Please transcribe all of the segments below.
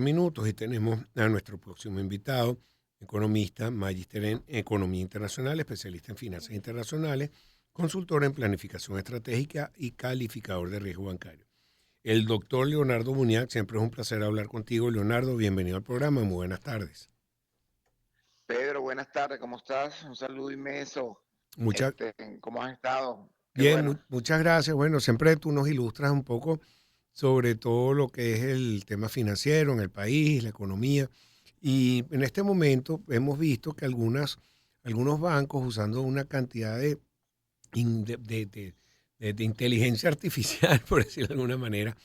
Minutos y tenemos a nuestro próximo invitado, economista, magíster en Economía Internacional, especialista en finanzas internacionales, consultor en planificación estratégica y calificador de riesgo bancario. El doctor Leonardo Muñac, siempre es un placer hablar contigo. Leonardo, bienvenido al programa, muy buenas tardes. Pedro, buenas tardes, ¿cómo estás? Un saludo inmenso. Muchas, ¿Cómo has estado? Qué bien, bueno. muchas gracias. Bueno, siempre tú nos ilustras un poco sobre todo lo que es el tema financiero en el país, la economía. Y en este momento hemos visto que algunos bancos usando una cantidad in- de, de- de- de inteligencia artificial, por decirlo de alguna manera,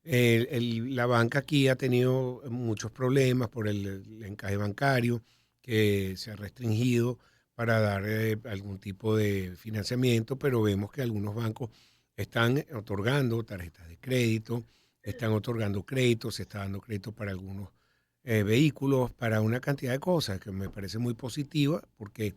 la banca aquí ha tenido muchos problemas por el encaje bancario que se ha restringido para dar algún tipo de financiamiento, pero vemos que algunos bancos están otorgando tarjetas de crédito, están otorgando créditos, se está dando crédito para algunos vehículos, para una cantidad de cosas que me parece muy positiva porque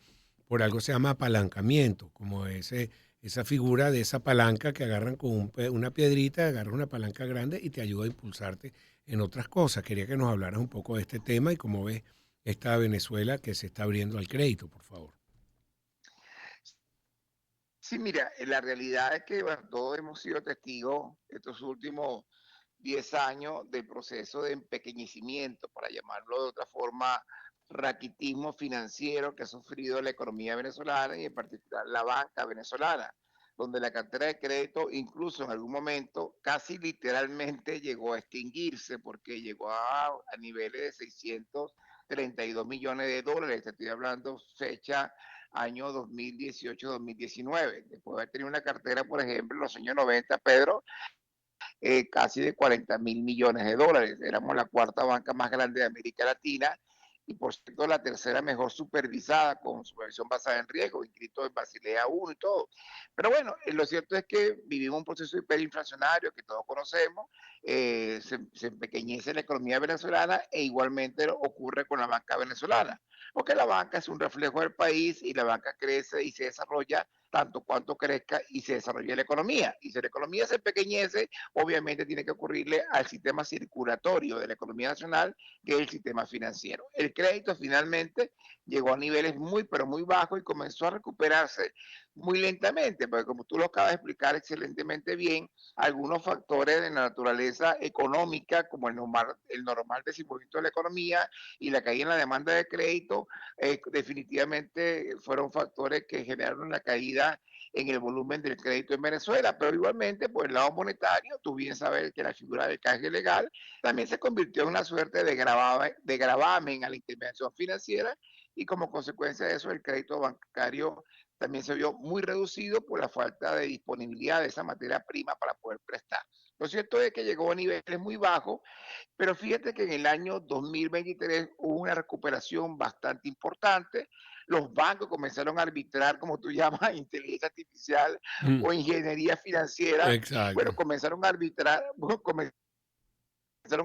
por algo se llama apalancamiento, como esa figura de esa palanca que agarran con una piedrita, agarran una palanca grande y te ayuda a impulsarte en otras cosas. Quería que nos hablaras un poco de este tema y cómo ves esta Venezuela que se está abriendo al crédito, por favor. Sí, mira, la realidad es que bueno, todos hemos sido testigos estos últimos 10 años del proceso de empequeñecimiento, para llamarlo de otra forma, raquitismo financiero que ha sufrido la economía venezolana y en particular la banca venezolana, donde la cartera de crédito incluso en algún momento casi literalmente llegó a extinguirse porque llegó a niveles de 632 millones de dólares, te estoy hablando fecha año 2018-2019, después de haber tenido una cartera, por ejemplo, en los años 90, Pedro, casi de 40.000 millones de dólares. Éramos la cuarta banca más grande de América Latina y por cierto la tercera mejor supervisada con supervisión basada en riesgo, inscrito en Basilea 1 y todo. Pero bueno, lo cierto es que vivimos un proceso hiperinflacionario que todos conocemos, se empequeñece la economía venezolana e igualmente ocurre con la banca venezolana, porque la banca es un reflejo del país y la banca crece y se desarrolla tanto cuanto crezca y se desarrolle la economía. Y si la economía se empequeñece, obviamente tiene que ocurrirle al sistema circulatorio de la economía nacional, que es el sistema financiero. El crédito finalmente llegó a niveles muy, pero muy bajos y comenzó a recuperarse muy lentamente, porque como tú lo acabas de explicar excelentemente bien, algunos factores de naturaleza económica, como el normal desenvolvimiento de la economía y la caída en la demanda de crédito, definitivamente fueron factores que generaron la caída en el volumen del crédito en Venezuela, pero igualmente por el lado monetario, tú bien sabes que la figura del canje legal también se convirtió en una suerte de gravamen a la intervención financiera y como consecuencia de eso el crédito bancario también se vio muy reducido por la falta de disponibilidad de esa materia prima para poder prestar. Lo cierto es que llegó a niveles muy bajos, pero fíjate que en el año 2023 hubo una recuperación bastante importante. Los bancos comenzaron a arbitrar, como tú llamas, inteligencia artificial Mm, o ingeniería financiera. Bueno, exacto. comenzaron a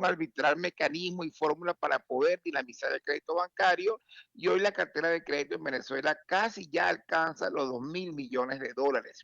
arbitrar mecanismos y fórmulas para poder dinamizar el crédito bancario y hoy la cartera de crédito en Venezuela casi ya alcanza los 2.000 millones de dólares.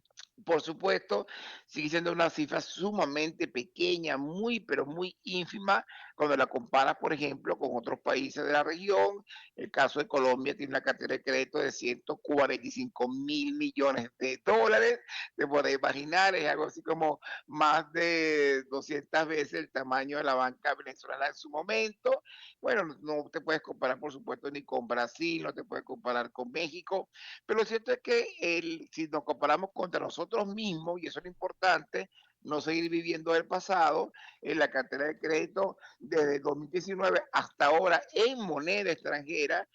Por supuesto, sigue siendo una cifra sumamente pequeña, muy, pero muy ínfima cuando la comparas, por ejemplo, con otros países de la región. El caso de Colombia tiene una cartera de crédito de 145.000 millones de dólares. Te podrás imaginar, es algo así como más de 200 veces el tamaño de la banca venezolana en su momento. Bueno, no te puedes comparar, por supuesto, ni con Brasil, no te puedes comparar con México, pero lo cierto es que si nos comparamos contra nosotros mismos, y eso es lo importante, no seguir viviendo del pasado, en la cartera de crédito desde 2019 hasta ahora en moneda extranjera,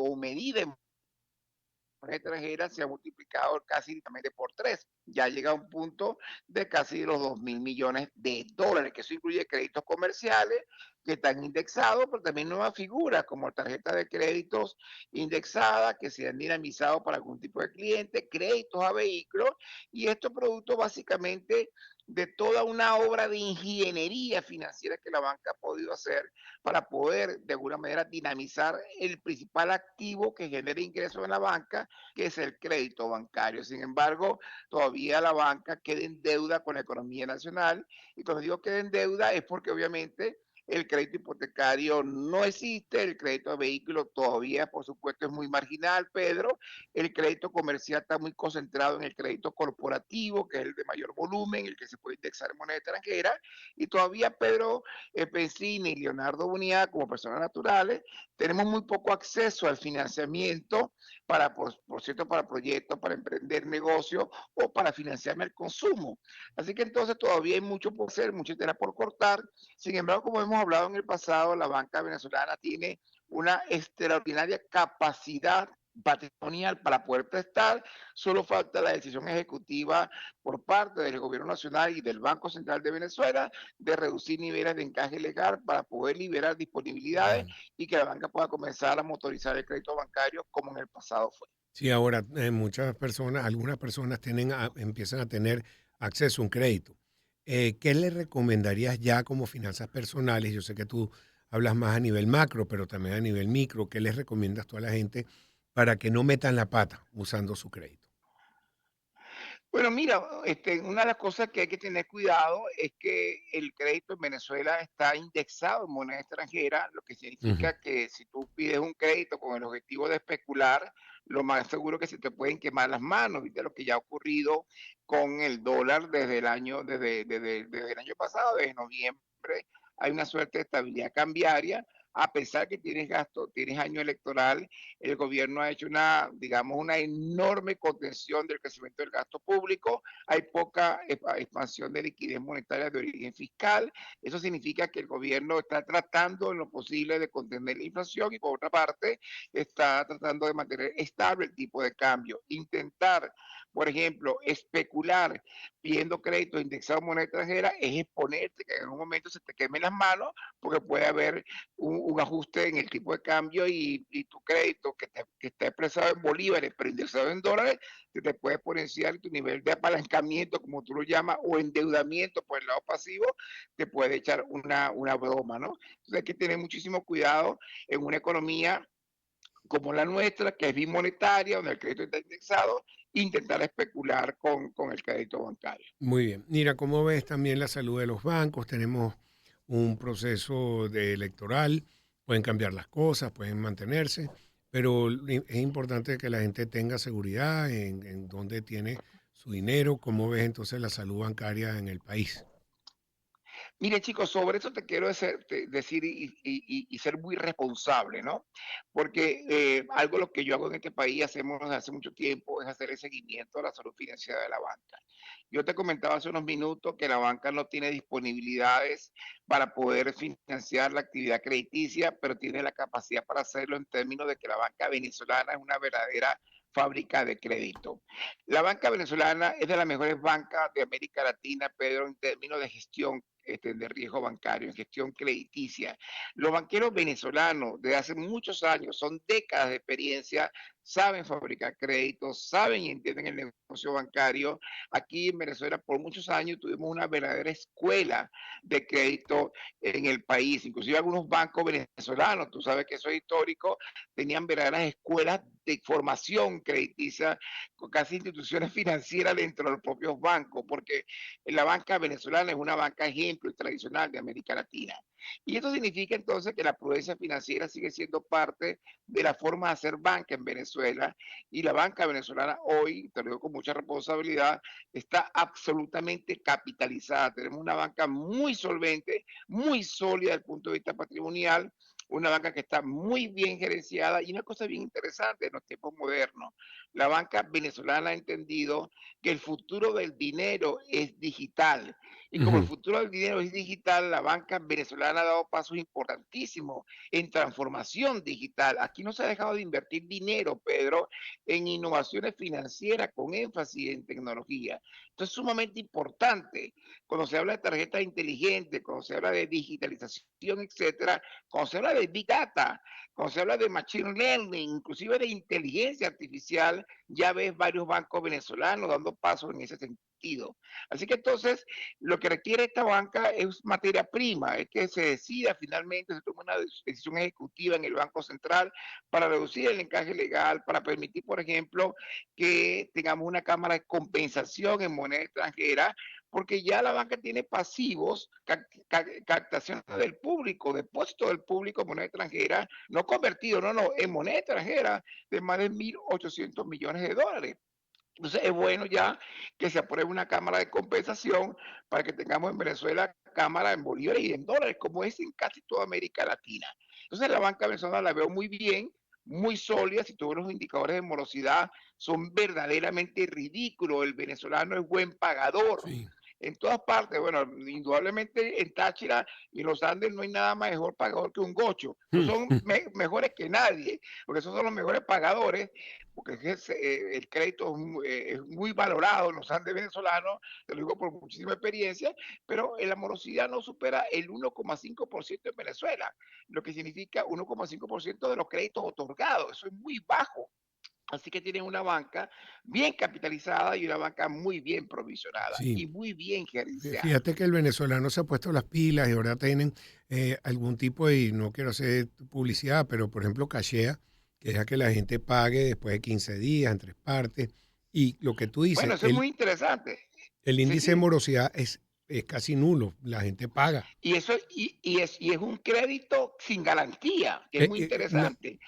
o medida en extranjeras se ha multiplicado casi directamente por tres. Ya llega a un punto de casi los 2.000 millones de dólares, que eso incluye créditos comerciales que están indexados, pero también nuevas figuras como tarjetas de créditos indexadas que se han dinamizado para algún tipo de cliente, créditos a vehículos, y estos productos básicamente de toda una obra de ingeniería financiera que la banca ha podido hacer para poder de alguna manera dinamizar el principal activo que genera ingresos en la banca, que es el crédito bancario. Sin embargo, todavía la banca queda en deuda con la economía nacional y cuando digo queda en deuda es porque obviamente el crédito hipotecario no existe, el crédito de vehículo todavía, por supuesto, es muy marginal, Pedro, el crédito comercial está muy concentrado en el crédito corporativo, que es el de mayor volumen, el que se puede indexar en moneda extranjera, y todavía Pedro Pensini y Leonardo Unidad, como personas naturales, tenemos muy poco acceso al financiamiento para, por cierto, para proyectos, para emprender negocios o para financiarme el consumo. Así que entonces todavía hay mucho por hacer, mucha tela por cortar. Sin embargo, como hemos hablado en el pasado, la banca venezolana tiene una extraordinaria capacidad patrimonial para poder prestar, solo falta la decisión ejecutiva por parte del gobierno nacional y del Banco Central de Venezuela de reducir niveles de encaje legal para poder liberar disponibilidades Bueno. y que la banca pueda comenzar a motorizar el crédito bancario como en el pasado fue. Sí, ahora muchas personas, algunas personas empiezan a tener acceso a un crédito. ¿Qué le recomendarías ya como finanzas personales? Yo sé que tú hablas más a nivel macro, pero también a nivel micro. ¿Qué les recomiendas tú a la gente para que no metan la pata usando su crédito? Bueno, mira, una de las cosas que hay que tener cuidado es que el crédito en Venezuela está indexado en moneda extranjera, lo que Ujú. significa que si tú pides un crédito con el objetivo de especular, lo más seguro es que se te pueden quemar las manos, ¿viste? Lo que ya ha ocurrido con el dólar desde el año pasado, desde noviembre, hay una suerte de estabilidad cambiaria, a pesar que tienes gasto, tienes año electoral, el gobierno ha hecho una, digamos, una enorme contención del crecimiento del gasto público, hay poca expansión de liquidez monetaria de origen fiscal, eso significa que el gobierno está tratando en lo posible de contener la inflación y por otra parte está tratando de mantener estable el tipo de cambio. Intentar, por ejemplo, especular pidiendo créditos indexados en moneda extranjera es exponerte que en algún momento se te quemen las manos porque puede haber un ajuste en el tipo de cambio y tu crédito que está expresado en bolívares, pero indexado en dólares, se te puede exponenciar tu nivel de apalancamiento, como tú lo llamas, o endeudamiento por el lado pasivo, te puede echar una broma, ¿no? Entonces hay que tener muchísimo cuidado en una economía como la nuestra, que es bimonetaria, donde el crédito está indexado, intentar especular con el crédito bancario. Muy bien. Mira, ¿cómo ves también la salud de los bancos? Tenemos un proceso electoral, pueden cambiar las cosas, pueden mantenerse, pero es importante que la gente tenga seguridad en dónde tiene su dinero. ¿Cómo ves entonces la salud bancaria en el país? Mire, chicos, sobre eso te quiero decir y ser muy responsable, ¿no? Porque algo lo que yo hago en este país, hacemos desde hace mucho tiempo, es hacer el seguimiento a la salud financiera de la banca. Yo te comentaba hace unos minutos que la banca no tiene disponibilidades para poder financiar la actividad crediticia, pero tiene la capacidad para hacerlo en términos de que la banca venezolana es una verdadera fábrica de crédito. La banca venezolana es de las mejores bancas de América Latina, Pedro, en términos de gestión de riesgo bancario, en gestión crediticia. Los banqueros venezolanos de hace muchos años, son décadas de experiencia, saben fabricar créditos, saben y entienden el negocio bancario. Aquí en Venezuela por muchos años tuvimos una verdadera escuela de crédito en el país. Inclusive algunos bancos venezolanos, tú sabes que eso es histórico, tenían verdaderas escuelas de formación crediticia, con casi instituciones financieras dentro de los propios bancos, porque la banca venezolana es una banca ejemplo y tradicional de América Latina. Y esto significa entonces que la prudencia financiera sigue siendo parte de la forma de hacer banca en Venezuela y la banca venezolana hoy, te lo digo con mucha responsabilidad, está absolutamente capitalizada. Tenemos una banca muy solvente, muy sólida desde el punto de vista patrimonial, una banca que está muy bien gerenciada y una cosa bien interesante en los tiempos modernos. La banca venezolana ha entendido que el futuro del dinero es digital. Y como el Ujú. futuro del dinero es digital, la banca venezolana ha dado pasos importantísimos en transformación digital. Aquí no se ha dejado de invertir dinero, Pedro, en innovaciones financieras con énfasis en tecnología. Esto es sumamente importante. Cuando se habla de tarjetas inteligentes, cuando se habla de digitalización, etcétera, cuando se habla de Big Data, cuando se habla de Machine Learning, inclusive de inteligencia artificial, ya ves varios bancos venezolanos dando pasos en ese sentido. Así que entonces lo que requiere esta banca es materia prima, es que se decida finalmente, se tome una decisión ejecutiva en el Banco Central para reducir el encaje legal, para permitir, por ejemplo, que tengamos una cámara de compensación en moneda extranjera, porque ya la banca tiene pasivos, captación del público, depósito del público en moneda extranjera, no convertido, no, no, en moneda extranjera de más de 1.800 millones de dólares. Entonces es bueno ya que se apruebe una cámara de compensación para que tengamos en Venezuela cámara en bolívares y en dólares, como es en casi toda América Latina. Entonces la banca venezolana la veo muy bien, muy sólida. Si todos los indicadores de morosidad son verdaderamente ridículos, el venezolano es buen pagador. Sí. En todas partes, bueno, indudablemente en Táchira y en los Andes no hay nada mejor pagador que un gocho. No son mejores que nadie, porque esos son los mejores pagadores, porque el crédito es muy valorado en los Andes venezolanos, te lo digo por muchísima experiencia, pero la morosidad no supera el 1,5% en Venezuela, lo que significa 1,5% de los créditos otorgados. Eso es muy bajo. Así que tienen una banca bien capitalizada y una banca muy bien provisionada Sí. y muy bien gerenciada. Fíjate que el venezolano se ha puesto las pilas y ahora tienen algún tipo de, y no quiero hacer publicidad, pero por ejemplo, cachea, que deja que la gente pague después de 15 días en tres partes. Y lo que tú dices, Bueno, eso es muy interesante. el Sí, índice de sí. morosidad es casi nulo, la gente paga. Y es un crédito sin garantía, que es Eh, muy eh, una, interesante.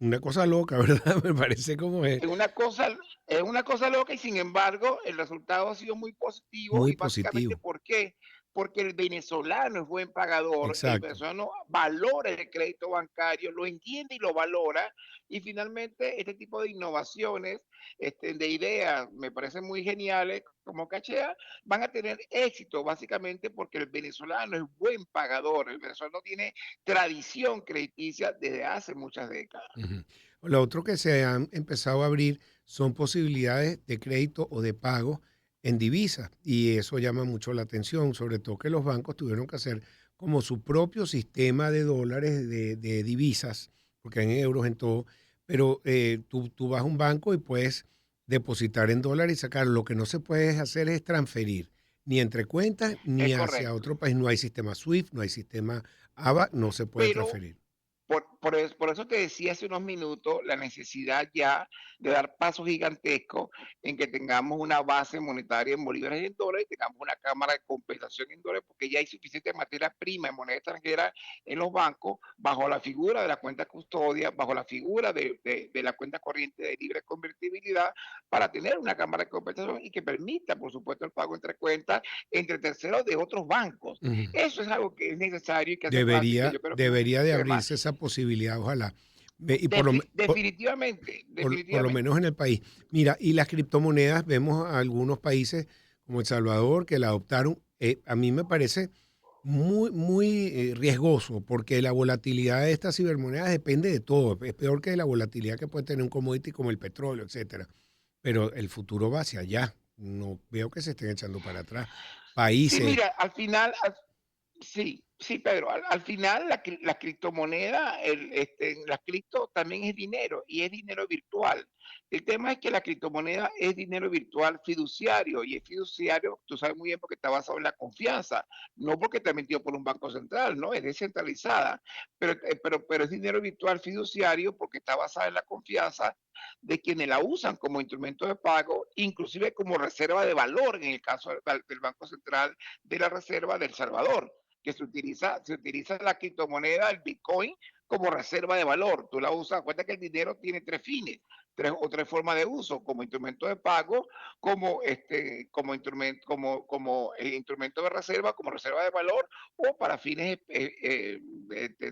una cosa loca, ¿verdad? Me parece como es Es una cosa, es una cosa loca y sin embargo el resultado ha sido muy positivo muy y básicamente positivo. ¿por qué? Porque el venezolano es buen pagador, el Exacto. venezolano valora el crédito bancario, lo entiende y lo valora y finalmente este tipo de innovaciones, de ideas, me parecen muy geniales como Cachea, van a tener éxito básicamente porque el venezolano es buen pagador, el venezolano tiene tradición crediticia desde hace muchas décadas. Ujú. Lo otro que se han empezado a abrir son posibilidades de crédito o de pago en divisas y eso llama mucho la atención, sobre todo que los bancos tuvieron que hacer como su propio sistema de dólares, de divisas, porque hay euros en todo, pero tú vas a un banco y puedes depositar en dólares y sacar. Lo que no se puede hacer es transferir, ni entre cuentas, Es ni hacia correcto. otro país. No hay sistema SWIFT, no hay sistema ABA, no se puede Pero transferir. por eso te decía hace unos minutos la necesidad ya de dar pasos gigantescos en que tengamos una base monetaria en bolívares y en dólares y tengamos una cámara de compensación en dólares, porque ya hay suficiente materia prima en moneda extranjera en los bancos, bajo la figura de la cuenta custodia, bajo la figura de la cuenta corriente de libre convertibilidad, para tener una cámara de compensación y que permita, por supuesto, el pago entre cuentas entre terceros de otros bancos. Ujú. Eso es algo que es necesario y que hace falta y que Debería, yo creo que es un debería de tema. abrirse esa posibilidad, ojalá. Y por lo, Definitivamente, por lo definitivamente. menos en el país. Mira, y las criptomonedas, vemos a algunos países como El Salvador que la adoptaron. A mí me parece muy riesgoso porque la volatilidad de estas cibermonedas depende de todo. Es peor que la volatilidad que puede tener un commodity como el petróleo, etcétera. Pero el futuro va hacia allá. No veo que se estén echando para atrás. Sí, Países. mira, al final, sí, sí, Pedro, al final la criptomoneda, la cripto también es dinero y es dinero virtual. El tema es que la criptomoneda es dinero virtual fiduciario y es fiduciario, tú sabes muy bien, porque está basado en la confianza, no porque está emitido por un banco central, no, es descentralizada, pero es dinero virtual fiduciario porque está basada en la confianza de quienes la usan como instrumento de pago, inclusive como reserva de valor en el caso del Banco Central de la Reserva del Salvador, que se utiliza la criptomoneda, el Bitcoin, como reserva de valor. Tú la usas, cuenta que el dinero tiene tres fines, tres formas de uso, como instrumento de pago, como instrumento, como instrumento de reserva, como reserva de valor, o para fines,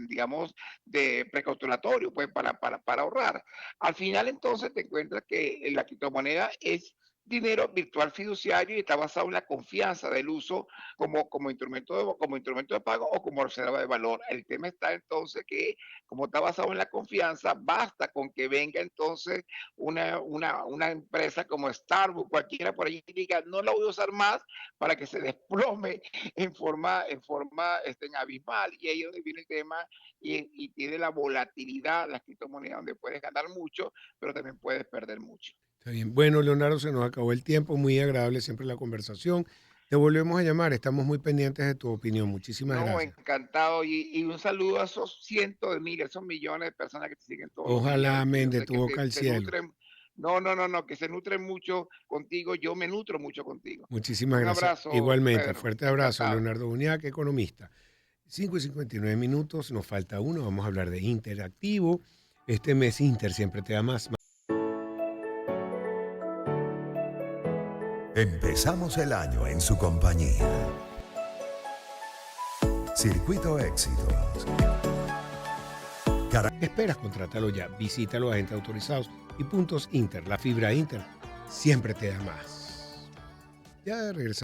digamos, de precautelatorio, pues para ahorrar. Al final, entonces, te encuentras que la criptomoneda es dinero virtual fiduciario y está basado en la confianza del uso como instrumento de pago o como reserva de valor. El tema está entonces que, como está basado en la confianza, basta con que venga entonces una empresa como Starbucks, cualquiera por allí, y diga, no la voy a usar más, para que se desplome en forma abismal. Y ahí es donde viene el tema y tiene la volatilidad, las criptomonedas, donde puedes ganar mucho, pero también puedes perder mucho. Está bien. Bueno, Leonardo, se nos acabó el tiempo. Muy agradable siempre la conversación. Te volvemos a llamar. Estamos muy pendientes de tu opinión. Muchísimas No, gracias. encantado. Y un saludo a esos cientos de miles, esos millones de personas que te siguen todos los días Ojalá, y que amén, yo de sé tu que boca se, al se cielo. nutren No, no, no, no, que se nutren mucho contigo, yo me nutro mucho contigo. Muchísimas Un gracias. abrazo, Igualmente, Pedro, fuerte abrazo, encantado. Leonardo Uñac, economista. 5:59, nos falta uno, vamos a hablar de Interactivo. Este mes Inter siempre te da más. Empezamos el año en su compañía. Circuito Éxitos. ¿Qué esperas? Contrátalo ya. Visita a los agentes autorizados y puntos Inter. La fibra Inter siempre te da más. Ya regresamos.